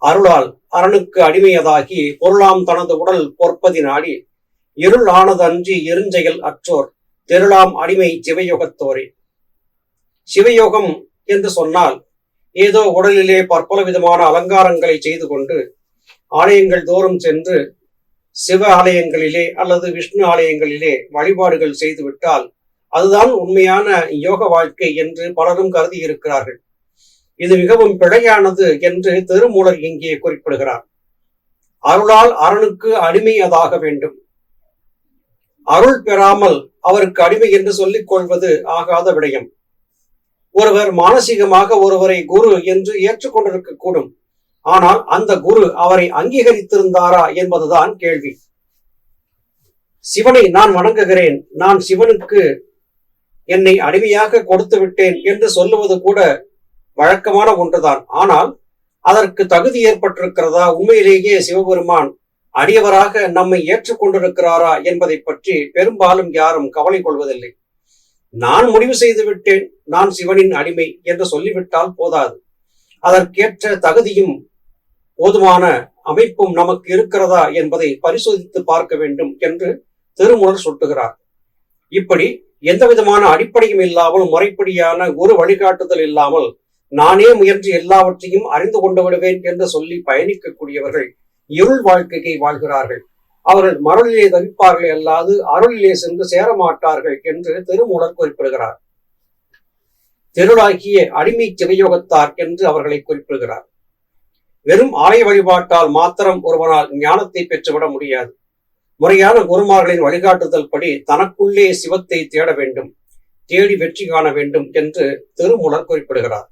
அருளால் அரணுக்கு அடிமையதாகி பொருளாம் தனது உடல் பொற்பதி நாடி இருள் ஆனது அன்றி இருஞ்செயல் அற்றோர் தெருளாம் அடிமை சிவயோகத்தோரே. சிவயோகம் என்று சொன்னால் ஏதோ உடலிலே பற்பல விதமான அலங்காரங்களை செய்து கொண்டு ஆலயங்கள் தோறும் சென்று சிவ ஆலயங்களிலே அல்லது விஷ்ணு ஆலயங்களிலே வழிபாடுகள் செய்துவிட்டால் அதுதான் உண்மையான யோக வாழ்க்கை என்று பலரும் கருதி இருக்கிறார்கள். இது மிகவும் பிழையானது என்று திருமூலர் இங்கே குறிப்பிடுகிறார். அருளால் அரணுக்கு அடிமையதாக வேண்டும். அருள் பெறாமல் அவருக்கு அடிமை என்று சொல்லிக் கொள்வது ஆகாத விடயம். ஒருவர் மானசீகமாக ஒருவரை குரு என்று ஏற்றுக்கொண்டிருக்க கூடும். ஆனால் அந்த குரு அவரை அங்கீகரித்திருந்தாரா என்பதுதான் கேள்வி. சிவனை நான் வணங்குகிறேன், நான் சிவனுக்கு என்னை அடிமையாக கொடுத்து விட்டேன் என்று சொல்லுவது கூட வழக்கமான ஒன்றுதான். ஆனால் அதற்கு தகுதி ஏற்பட்டிருக்கிறதா, உண்மையிலேயே சிவபெருமான் அடியவராக நம்மை ஏற்றுக்கொண்டிருக்கிறாரா என்பதை பற்றி பெரும்பாலும் யாரும் கவலை கொள்வதில்லை. நான் முடிவு செய்து விட்டேன், நான் சிவனின் அடிமை என்று சொல்லிவிட்டால் போதாது. அதற்கேற்ற தகுதியும் போதுமான அமைப்பும் நமக்கு இருக்கிறதா என்பதை பரிசோதித்து பார்க்க வேண்டும் என்று திருமூலர் சுட்டுகிறார். இப்படி எந்த விதமான அடிப்படையும் இல்லாமல், முறைப்படியான ஒரு வழிகாட்டுதல் இல்லாமல் நானே முயன்று எல்லாவற்றையும் அறிந்து கொண்டு விடுவேன் என்று சொல்லி பயணிக்கக்கூடியவர்கள் இருள் வாழ்க்கையை வாழ்கிறார்கள். அவர்கள் மருளிலே தவிப்பார்கள், அல்லாது அருளிலே சென்று சேரமாட்டார்கள் என்று திருமூலர் குறிப்பிடுகிறார். தெருளாகிய அடிமை சிவயோகத்தார் என்று அவர்களை குறிப்பிடுகிறார். வெறும் ஆலய வழிபாட்டால் மாத்திரம் ஒருவனால் ஞானத்தை பெற்றுவிட முடியாது. முறையான குருமார்களின் வழிகாட்டுதல் படி தனக்குள்ளே சிவத்தை தேட வேண்டும், தேடி வெற்றி காண வேண்டும் என்று திருமூலர் குறிப்பிடுகிறார்.